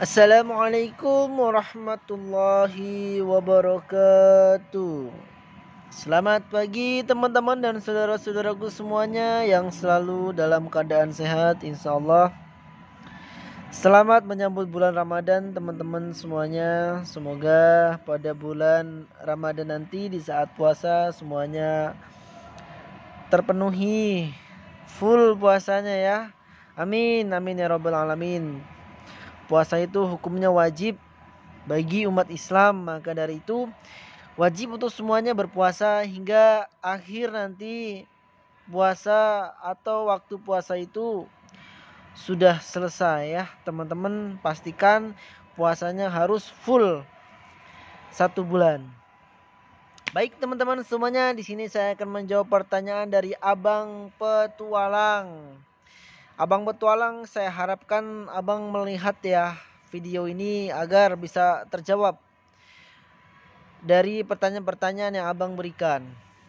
Assalamualaikum warahmatullahi wabarakatuh. Selamat pagi teman-teman dan saudara-saudaraku semuanya yang selalu dalam keadaan sehat insya Allah. Selamat menyambut bulan Ramadan teman-teman semuanya. Semoga pada bulan Ramadan nanti di saat puasa semuanya terpenuhi full puasanya ya. Amin amin ya rabbal alamin. Puasa itu hukumnya wajib bagi umat Islam, maka dari itu wajib untuk semuanya berpuasa hingga akhir nanti puasa atau waktu puasa itu sudah selesai ya. Teman-teman pastikan puasanya harus full 1 bulan. Baik teman-teman semuanya, di sini saya akan menjawab pertanyaan dari Abang Petualang. Abang Petualang, saya harapkan Abang melihat ya video ini agar bisa terjawab dari pertanyaan-pertanyaan yang Abang berikan.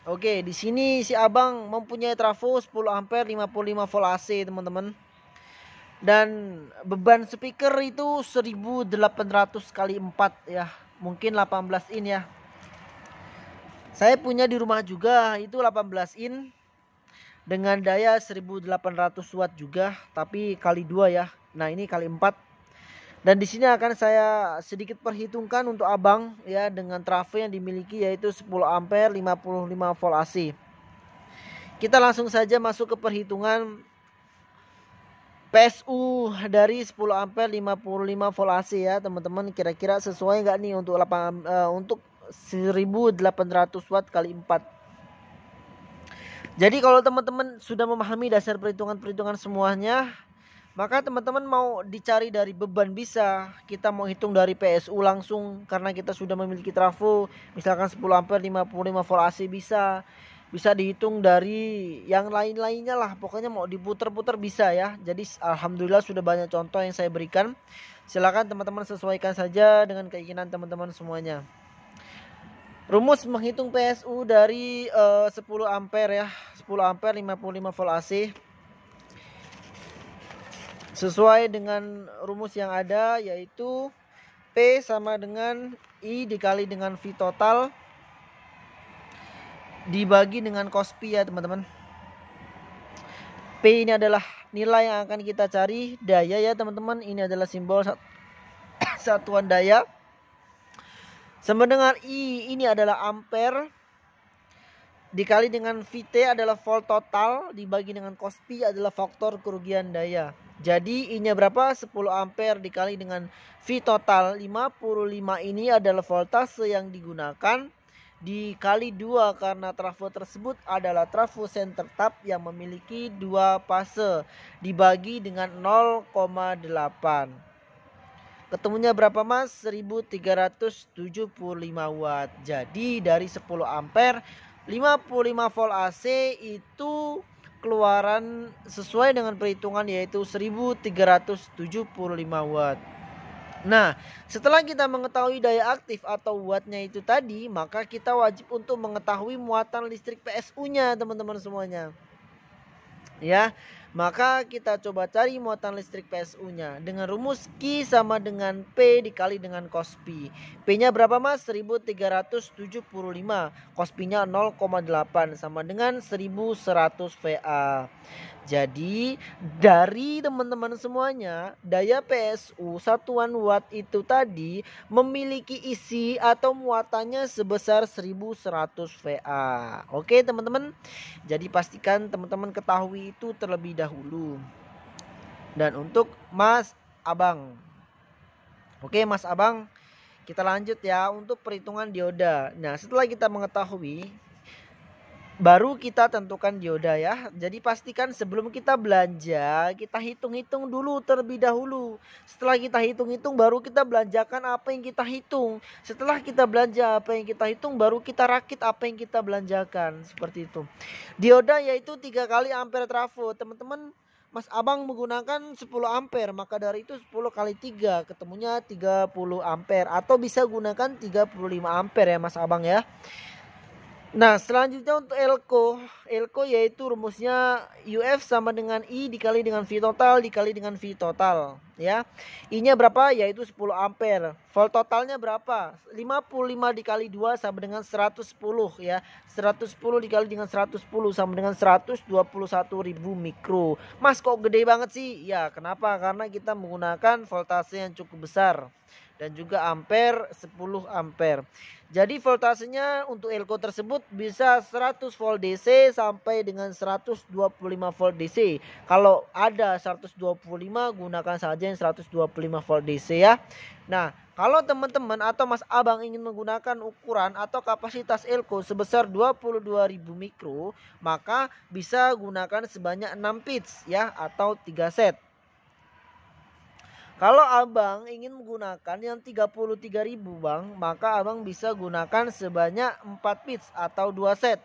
Oke, di sini si Abang mempunyai trafo 10 ampere 55 volt AC, teman-teman. Dan beban speaker itu 1800 kali 4 ya. Mungkin 18 in ya. Saya punya di rumah juga itu 18 in dengan daya 1800 watt juga, tapi kali 2 ya. Nah, ini kali 4. Dan di sini akan saya sedikit perhitungkan untuk Abang ya dengan trafo yang dimiliki yaitu 10 ampere 55 volt AC. Kita langsung saja masuk ke perhitungan PSU dari 10 ampere 55 volt AC ya, teman-teman. Kira-kira sesuai nggak nih untuk 1800 watt kali 4. Jadi kalau teman-teman sudah memahami dasar perhitungan-perhitungan semuanya, maka teman-teman mau dicari dari beban bisa, kita mau hitung dari PSU langsung karena kita sudah memiliki trafo, misalkan 10 ampere 55 volt AC bisa dihitung dari yang lain-lainnya lah, pokoknya mau diputer-puter bisa ya. Jadi alhamdulillah sudah banyak contoh yang saya berikan. Silakan teman-teman sesuaikan saja dengan keinginan teman-teman semuanya. Rumus menghitung PSU dari 10 ampere ya, 10 ampere 55 volt AC. Sesuai dengan rumus yang ada yaitu P sama dengan I dikali dengan V total dibagi dengan cos pi ya, teman-teman. P ini adalah nilai yang akan kita cari, daya ya teman-teman. Ini adalah simbol satuan daya. Sama dengan I ini adalah ampere dikali dengan VT adalah volt total dibagi dengan cos pi adalah faktor kerugian daya. Jadi I-nya berapa? 10 ampere dikali dengan V total 55 ini adalah voltase yang digunakan dikali 2 karena trafo tersebut adalah trafo center tap yang memiliki 2 fase dibagi dengan 0,8. Ketemunya berapa mas? 1375 watt. Jadi dari 10 ampere 55 volt AC itu keluaran sesuai dengan perhitungan yaitu 1375 watt. Nah, setelah kita mengetahui daya aktif atau wattnya itu tadi, maka kita wajib untuk mengetahui muatan listrik PSU-nya, teman-teman semuanya. Ya, maka kita coba cari muatan listrik PSU-nya dengan rumus Q sama dengan P dikali dengan cos pi. P-nya berapa mas? 1375. Cos pi-nya 0,8 sama dengan 1100 VA. Jadi dari teman-teman semuanya, daya PSU satuan watt itu tadi memiliki isi atau muatannya sebesar 1100 VA. Oke teman-teman. Jadi pastikan teman-teman ketahui itu terlebih dahulu. Dan untuk Mas Abang. Oke Mas Abang, kita lanjut ya untuk perhitungan dioda. Nah, setelah kita mengetahui baru kita tentukan dioda ya. Jadi pastikan sebelum kita belanja, kita hitung-hitung dulu terlebih dahulu. Setelah kita hitung-hitung baru kita belanjakan apa yang kita hitung. Setelah kita belanja apa yang kita hitung baru kita rakit apa yang kita belanjakan. Seperti itu. Dioda yaitu 3 kali ampere trafo. Teman-teman, Mas Abang menggunakan 10 ampere, maka dari itu 10 kali 3 ketemunya 30 ampere atau bisa gunakan 35 ampere ya Mas Abang ya. Nah, selanjutnya untuk Elko yaitu rumusnya UF sama dengan I dikali dengan V total dikali dengan V total. ya. I-nya berapa? Yaitu 10 ampere. Volt totalnya berapa? 55 dikali 2 sama dengan 110 ya. 110 dikali dengan 110 sama dengan 121.000 mikro. Mas, kok gede banget sih? Ya, kenapa? Karena kita menggunakan voltase yang cukup besar dan juga ampere 10 ampere. Jadi voltasenya untuk elko tersebut bisa 100 volt DC sampai dengan 125 volt DC. Kalau ada 125, gunakan saja yang 125 volt DC ya. Nah, kalau teman-teman atau Mas Abang ingin menggunakan ukuran atau kapasitas elko sebesar 22.000 mikro, maka bisa gunakan sebanyak 6 pitch ya, atau 3 set. Kalau abang ingin menggunakan yang 33.000 bang, maka abang bisa gunakan sebanyak 4 pitch atau 2 set.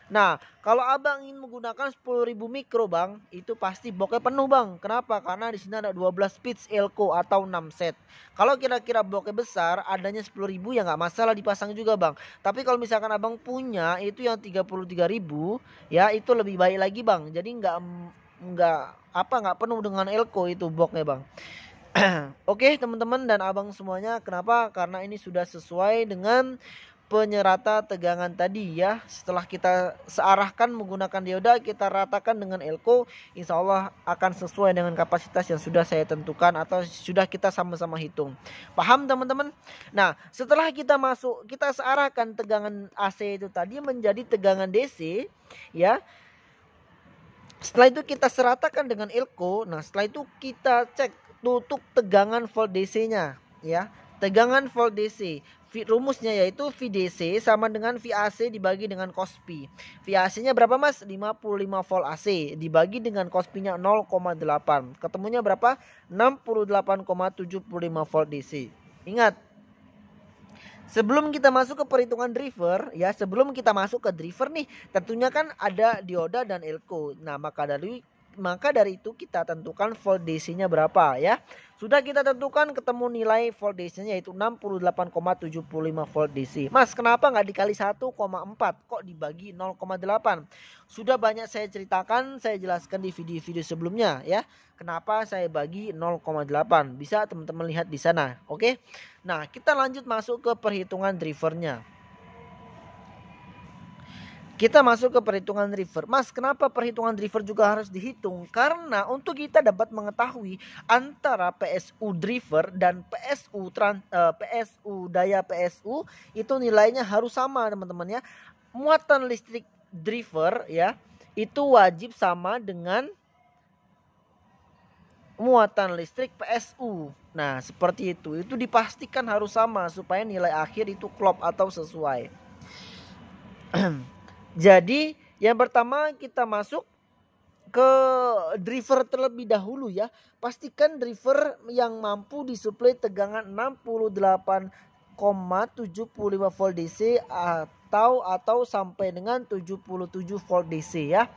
Nah, kalau abang ingin menggunakan 10.000 mikro bang, itu pasti bokeh penuh bang. Kenapa? Karena di sini ada 12 pitch elko atau 6 set. Kalau kira-kira bokeh besar, adanya 10.000 ya nggak masalah dipasang juga bang. Tapi kalau misalkan abang punya itu yang 33.000, ya itu lebih baik lagi bang. Jadi nggak penuh dengan elko itu boxnya bang. Oke teman-teman dan abang semuanya, kenapa? Karena ini sudah sesuai dengan penyerata tegangan tadi ya. Setelah kita searahkan menggunakan dioda, kita ratakan dengan elko, insya Allah akan sesuai dengan kapasitas yang sudah saya tentukan atau sudah kita sama-sama hitung. Paham teman-teman? Nah, setelah kita searahkan tegangan AC itu tadi menjadi tegangan DC ya. Setelah itu kita seratakan dengan elko. Nah, setelah itu kita cek tutup tegangan volt DC-nya ya. Tegangan volt DC. Rumusnya yaitu VDC sama dengan VAC dibagi dengan cos Pi. VAC-nya berapa Mas? 55 volt AC dibagi dengan cos Pi-nya 0,8. Ketemunya berapa? 68,75 volt DC. Ingat, sebelum kita masuk ke perhitungan driver ya, sebelum kita masuk ke driver nih, tentunya kan ada dioda dan elko. Nah, maka dari itu kita tentukan volt DC-nya berapa ya. Sudah kita tentukan, ketemu nilai volt DC-nya yaitu 68,75 volt DC. Mas, kenapa nggak dikali 1,4? Kok dibagi 0,8? Sudah banyak saya ceritakan, saya jelaskan di video-video sebelumnya ya. Kenapa saya bagi 0,8? Bisa teman-teman lihat di sana. Oke. Nah, kita lanjut masuk ke perhitungan drivernya. Kita masuk ke perhitungan driver. Mas, kenapa perhitungan driver juga harus dihitung? Karena untuk kita dapat mengetahui antara PSU driver dan daya PSU itu nilainya harus sama teman-teman ya. Muatan listrik driver ya itu wajib sama dengan muatan listrik PSU. Nah, seperti itu. Itu dipastikan harus sama supaya nilai akhir itu klop atau sesuai. Jadi yang pertama kita masuk ke driver terlebih dahulu ya. Pastikan driver yang mampu disuplai tegangan 68,75 volt DC atau sampai dengan 77 volt DC ya.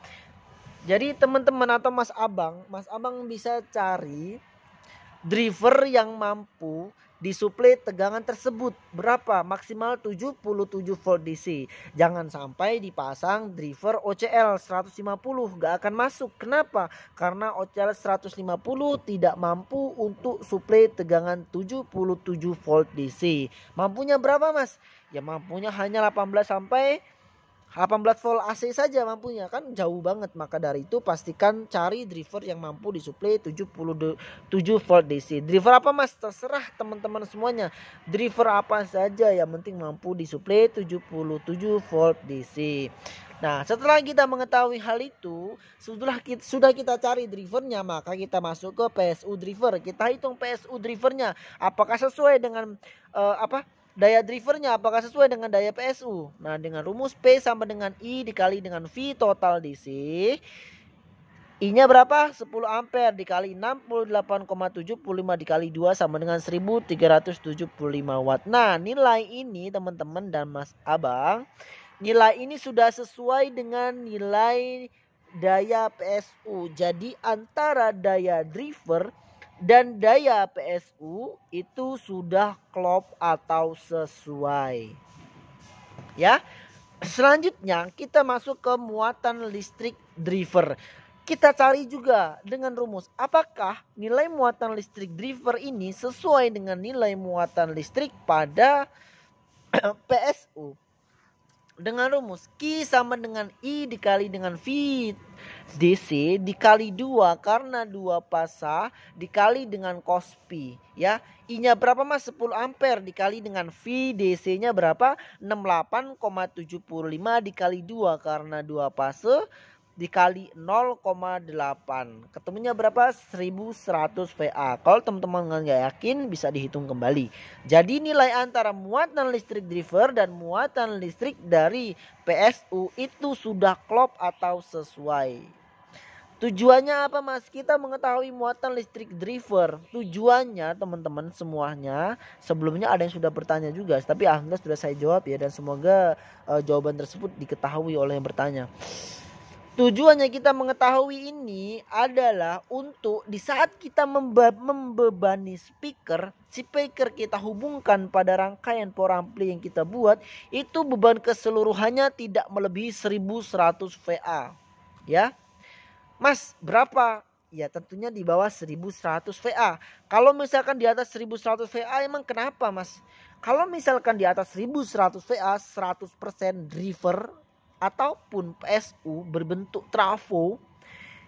Jadi teman-teman atau Mas Abang bisa cari driver yang mampu disuplai tegangan tersebut berapa, maksimal 77 volt DC. Jangan sampai dipasang driver OCL 150, gak akan masuk. Kenapa? Karena OCL 150 tidak mampu untuk suplai tegangan 77 volt DC. Mampunya berapa Mas? Ya mampunya hanya 18 volt AC saja mampunya, kan jauh banget. Maka dari itu pastikan cari driver yang mampu disuplai 77 volt DC. Driver apa Mas? Terserah teman-teman semuanya. Driver apa saja yang penting mampu disuplai 77 volt DC. Nah, setelah kita mengetahui hal itu, sudah kita cari drivernya, maka kita masuk ke PSU driver. Kita hitung PSU drivernya apakah sesuai dengan daya drivernya, apakah sesuai dengan daya PSU. Nah, dengan rumus P sama dengan I dikali dengan V total DC. I-nya berapa? 10 ampere dikali 68,75 dikali 2 sama dengan 1375 watt. Nah, nilai ini teman-teman dan Mas Abang, nilai ini sudah sesuai dengan nilai daya PSU. Jadi antara daya driver dan daya PSU itu sudah klop atau sesuai. Ya. Selanjutnya kita masuk ke muatan listrik driver. Kita cari juga dengan rumus apakah nilai muatan listrik driver ini sesuai dengan nilai muatan listrik pada PSU. Dengan rumus Q sama dengan I dikali dengan V DC dikali 2 karena 2 pasa dikali dengan cos pi ya. I-nya berapa Mas? 10 ampere dikali dengan V DC-nya berapa? 68,75 dikali 2 karena 2 fase dikali 0,8. Ketemunya berapa? 1100 VA. Kalau teman-teman nggak yakin bisa dihitung kembali. Jadi nilai antara muatan listrik driver dan muatan listrik dari PSU itu sudah klop atau sesuai. Tujuannya apa Mas? Kita mengetahui muatan listrik driver. Tujuannya teman-teman semuanya, sebelumnya ada yang sudah bertanya juga, tapi alhamdulillah sudah saya jawab ya, dan semoga jawaban tersebut diketahui oleh yang bertanya. Tujuannya kita mengetahui ini adalah untuk di saat kita membebani speaker kita hubungkan pada rangkaian power ampli yang kita buat, itu beban keseluruhannya tidak melebihi 1100 VA. Ya. Mas, berapa? Ya tentunya di bawah 1100 VA. Kalau misalkan di atas 1100 VA emang kenapa Mas? Kalau misalkan di atas 1100 VA 100% driver ataupun PSU berbentuk trafo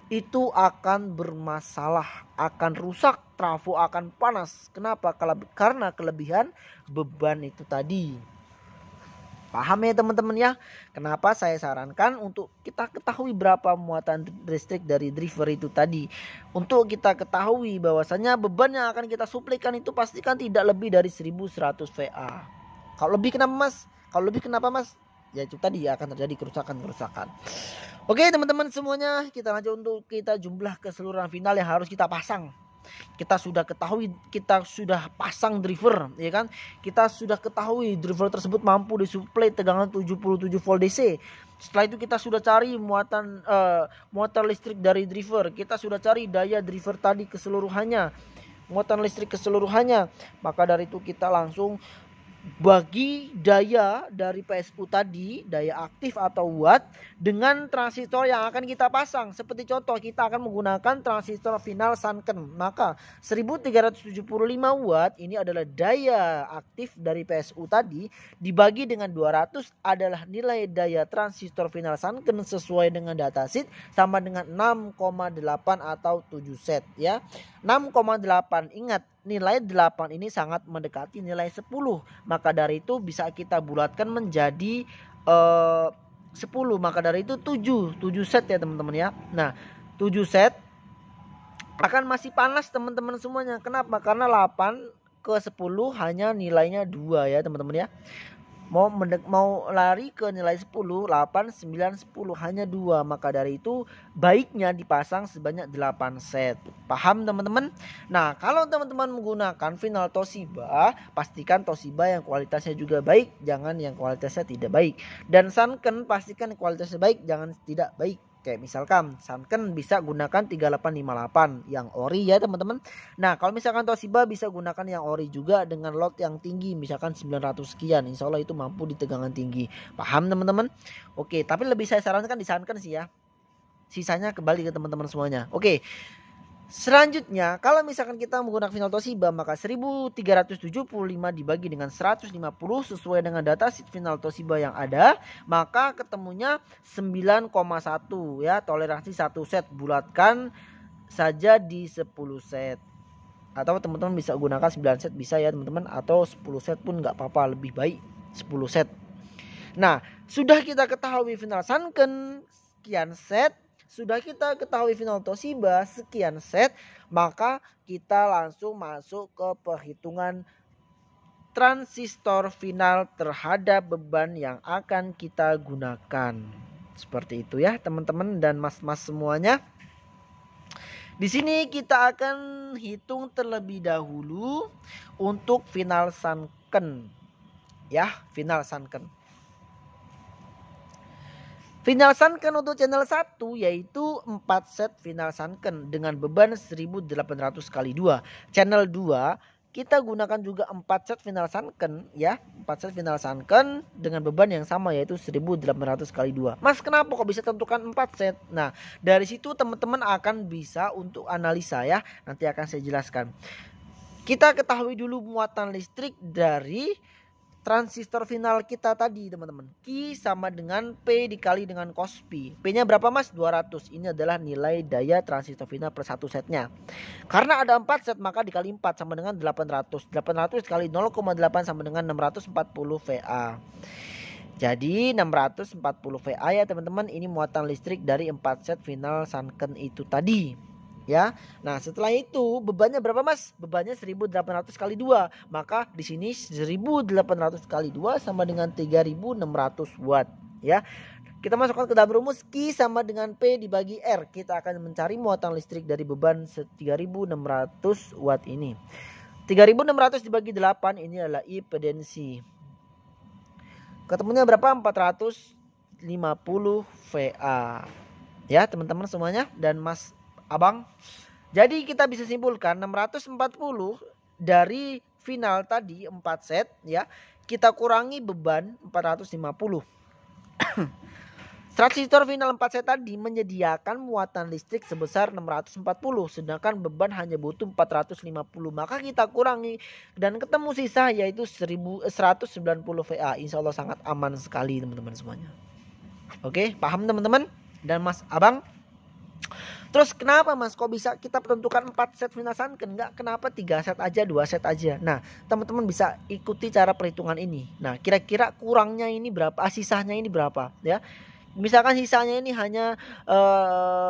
itu akan bermasalah, akan rusak, trafo akan panas. Kenapa? Karena kelebihan beban itu tadi. Paham ya teman-teman ya? Kenapa saya sarankan untuk kita ketahui berapa muatan listrik dari driver itu tadi. Untuk kita ketahui bahwasanya beban yang akan kita suplaikan itu pastikan tidak lebih dari 1100 VA. Kalau lebih kenapa Mas? Kalau lebih kenapa Mas? Ya itu tadi ya, akan terjadi kerusakan. Oke teman-teman semuanya, kita lanjut untuk kita jumlah keseluruhan final yang harus kita pasang. Kita sudah ketahui, kita sudah pasang driver ya kan. Kita sudah ketahui driver tersebut mampu disuplai tegangan 77 volt DC. Setelah itu kita sudah cari muatan listrik dari driver. Kita sudah cari daya driver tadi keseluruhannya, muatan listrik keseluruhannya. Maka dari itu kita langsung bagi daya dari PSU tadi, daya aktif atau watt, dengan transistor yang akan kita pasang. Seperti contoh, kita akan menggunakan transistor final Sanken. Maka 1375 watt ini adalah daya aktif dari PSU tadi, dibagi dengan 200 adalah nilai daya transistor final Sanken sesuai dengan datasheet, sama dengan 6,8 atau 7 set ya. 6,8, ingat nilai 8 ini sangat mendekati nilai 10. Maka dari itu bisa kita bulatkan menjadi 10. Maka dari itu 7 set ya teman-teman ya. Nah 7 set akan masih panas teman-teman semuanya. Kenapa? Karena 8 ke 10 hanya nilainya 2 ya teman-teman ya. Mau lari ke nilai 10, 8, 9, 10 hanya 2. Maka dari itu baiknya dipasang sebanyak 8 set. Paham teman-teman? Nah, kalau teman-teman menggunakan final Toshiba, pastikan Toshiba yang kualitasnya juga baik, jangan yang kualitasnya tidak baik. Dan Sanken pastikan kualitasnya baik, jangan tidak baik. Kayak misalkan Sanken bisa gunakan 3858 yang ori ya teman-teman. Nah kalau misalkan Toshiba bisa gunakan yang ori juga dengan load yang tinggi, misalkan 900 sekian, insya Allah itu mampu di tegangan tinggi. Paham teman-teman? Oke, tapi lebih saya sarankan di Sanken sih ya. Sisanya kembali ke teman-teman semuanya. Oke. Selanjutnya kalau misalkan kita menggunakan final Toshiba, maka 1375 dibagi dengan 150 sesuai dengan datasheet final Toshiba yang ada, maka ketemunya 9,1 ya. Toleransi 1 set bulatkan saja di 10 set. Atau teman-teman bisa gunakan 9 set bisa ya teman-teman, atau 10 set pun nggak apa-apa, lebih baik 10 set. Nah, sudah kita ketahui final Sanken sekian set, sudah kita ketahui final Toshiba sekian set, maka kita langsung masuk ke perhitungan transistor final terhadap beban yang akan kita gunakan. Seperti itu ya teman-teman dan mas-mas semuanya. Di sini kita akan hitung terlebih dahulu untuk final Sanken. Ya, final Sanken. Final Sanken untuk channel 1 yaitu 4 set final Sanken dengan beban 1800 kali 2. Channel 2 kita gunakan juga 4 set final sunken ya. 4 set final sunken dengan beban yang sama yaitu 1800 kali 2. Mas, kenapa kok bisa tentukan 4 set? Nah, dari situ teman-teman akan bisa untuk analisa ya. Nanti akan saya jelaskan. Kita ketahui dulu muatan listrik dari transistor final kita tadi teman-teman. Q sama dengan P dikali dengan cos P. P-nya berapa Mas? 200. Ini adalah nilai daya transistor final per satu setnya. Karena ada 4 set maka dikali 4 sama dengan 800. 800 kali 0,8 sama dengan 640 VA. Jadi 640 VA ya teman-teman. Ini muatan listrik dari 4 set final sunken itu tadi. Ya. Nah, setelah itu bebannya berapa Mas? Bebannya 1800 kali 2. Maka di sini 1800 kali 2 sama dengan 3600 watt, ya. Kita masukkan ke dalam rumus Q sama dengan P dibagi R. Kita akan mencari muatan listrik dari beban 3600 watt ini. 3600 dibagi 8 ini adalah impedensi. Ketemunya berapa? 450 VA. Ya, teman-teman semuanya dan Mas Abang. Jadi kita bisa simpulkan 640 dari final tadi 4 set ya. Kita kurangi beban 450. Transistor final 4 set tadi menyediakan muatan listrik sebesar 640, sedangkan beban hanya butuh 450. Maka kita kurangi dan ketemu sisa yaitu 190 VA. Insya Allah sangat aman sekali teman-teman semuanya. Oke, paham teman-teman dan Mas Abang? Terus kenapa Mas kok bisa kita tentukan 4 set final sunken? Enggak, kenapa 3 set aja, 2 set aja? Nah, teman-teman bisa ikuti cara perhitungan ini. Nah, kira-kira kurangnya ini berapa, sisanya ini berapa ya? Misalkan sisanya ini hanya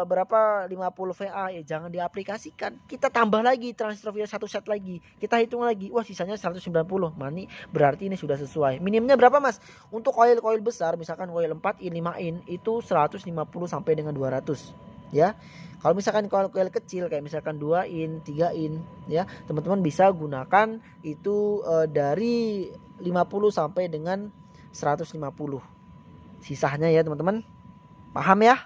berapa 50 VA ya jangan diaplikasikan. Kita tambah lagi transistor final 1 set lagi. Kita hitung lagi. Wah, sisanya 190. Mani berarti ini sudah sesuai. Minimumnya berapa Mas? Untuk koil-koil besar misalkan koil 4 in 5 in itu 150 sampai dengan 200 ya. Kalau misalkan koil-koil kecil kayak misalkan 2 in, 3 in ya, teman-teman bisa gunakan itu dari 50 sampai dengan 150. Sisanya ya teman-teman. Paham ya?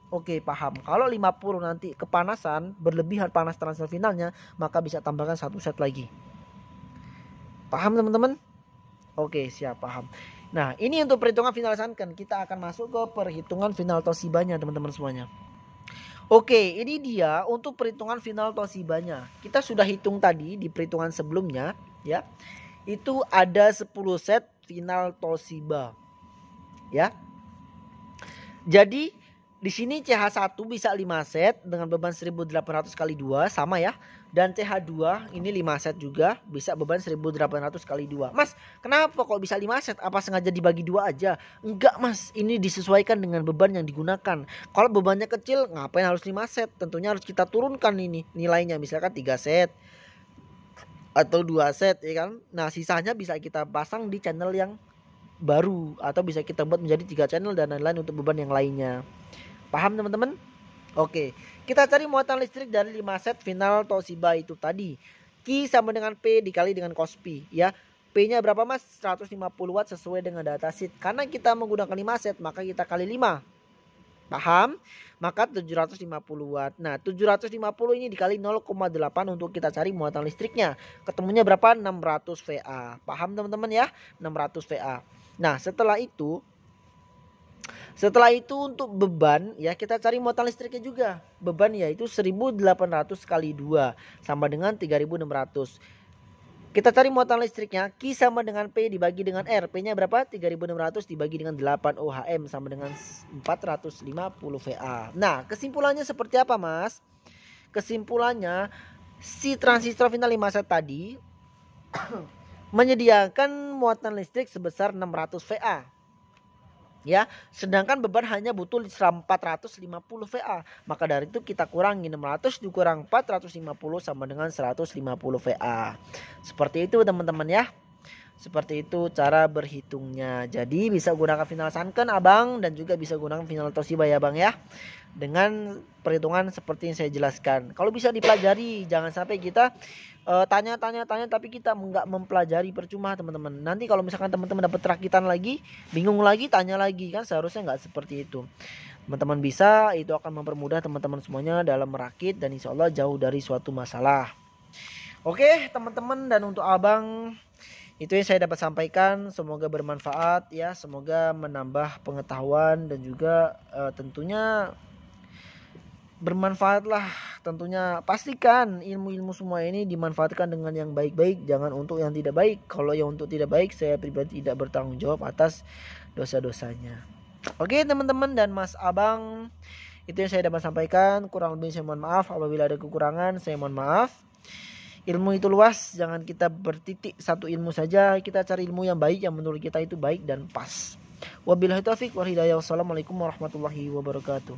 Oke, paham. Kalau 50 nanti kepanasan, berlebihan panas transistor finalnya, maka bisa tambahkan 1 set lagi. Paham teman-teman? Oke, siap, paham. Nah, ini untuk perhitungan final sunken. Kita akan masuk ke perhitungan final Toshibanya teman-teman semuanya. Oke, ini dia untuk perhitungan final Toshibanya. Kita sudah hitung tadi di perhitungan sebelumnya ya. Itu ada 10 set final Toshiba. Ya. Jadi di sini CH1 bisa 5 set dengan beban 1800 kali 2 sama ya. Dan CH2 ini 5 set juga bisa beban 1800 kali 2. Mas, kenapa kok bisa 5 set? Apa sengaja dibagi 2 aja? Enggak Mas, ini disesuaikan dengan beban yang digunakan. Kalau bebannya kecil ngapain harus 5 set? Tentunya harus kita turunkan ini nilainya, misalkan 3 set atau 2 set ya kan. Nah, sisanya bisa kita pasang di channel yang baru atau bisa kita buat menjadi 3 channel dan lain-lain untuk beban yang lainnya. Paham teman-teman? Oke, kita cari muatan listrik dari 5 set final Toshiba itu tadi. Q sama dengan P dikali dengan cos P ya. P-nya berapa Mas? 150 watt sesuai dengan datasheet. Karena kita menggunakan 5 set maka kita kali 5. Paham? Maka 750 watt. Nah, 750 ini dikali 0,8 untuk kita cari muatan listriknya. Ketemunya berapa? 600 VA. Paham teman-teman ya? 600 VA. Nah, setelah itu untuk beban ya kita cari muatan listriknya juga. Beban yaitu 1800 kali 2 sama dengan 3600. Kita cari muatan listriknya. Q sama dengan P dibagi dengan R. P-nya berapa? 3600 dibagi dengan 8 ohm sama dengan 450 VA. Nah, kesimpulannya seperti apa Mas? Kesimpulannya si transistor final 5 set tadi menyediakan muatan listrik sebesar 600 VA. Ya, sedangkan beban hanya butuh 450 VA. Maka dari itu kita kurangi 600 dikurang 450 sama dengan 150 VA. Seperti itu teman-teman ya. Seperti itu cara berhitungnya. Jadi bisa gunakan final sunken Abang dan juga bisa gunakan final Toshiba ya Bang ya. Dengan perhitungan seperti yang saya jelaskan. Kalau bisa dipelajari, jangan sampai kita tanya-tanya tapi kita nggak mempelajari, percuma teman-teman. Nanti kalau misalkan teman-teman dapat rakitan lagi, bingung lagi, tanya lagi, kan seharusnya nggak seperti itu. Teman-teman bisa, itu akan mempermudah teman-teman semuanya dalam merakit dan insya Allah jauh dari suatu masalah. Oke teman-teman, dan untuk abang itu yang saya dapat sampaikan, semoga bermanfaat ya, semoga menambah pengetahuan dan juga tentunya bermanfaat lah. Tentunya pastikan ilmu-ilmu semua ini dimanfaatkan dengan yang baik-baik, jangan untuk yang tidak baik. Kalau yang untuk tidak baik, saya pribadi tidak bertanggung jawab atas dosa-dosanya. Oke teman-teman dan mas abang, itu yang saya dapat sampaikan. Kurang lebih saya mohon maaf. Apabila ada kekurangan, saya mohon maaf. Ilmu itu luas, jangan kita bertitik satu ilmu saja. Kita cari ilmu yang baik, yang menurut kita itu baik dan pas. Wabillahi taufiq wal hidayah. Wassalamualaikum warahmatullahi wabarakatuh.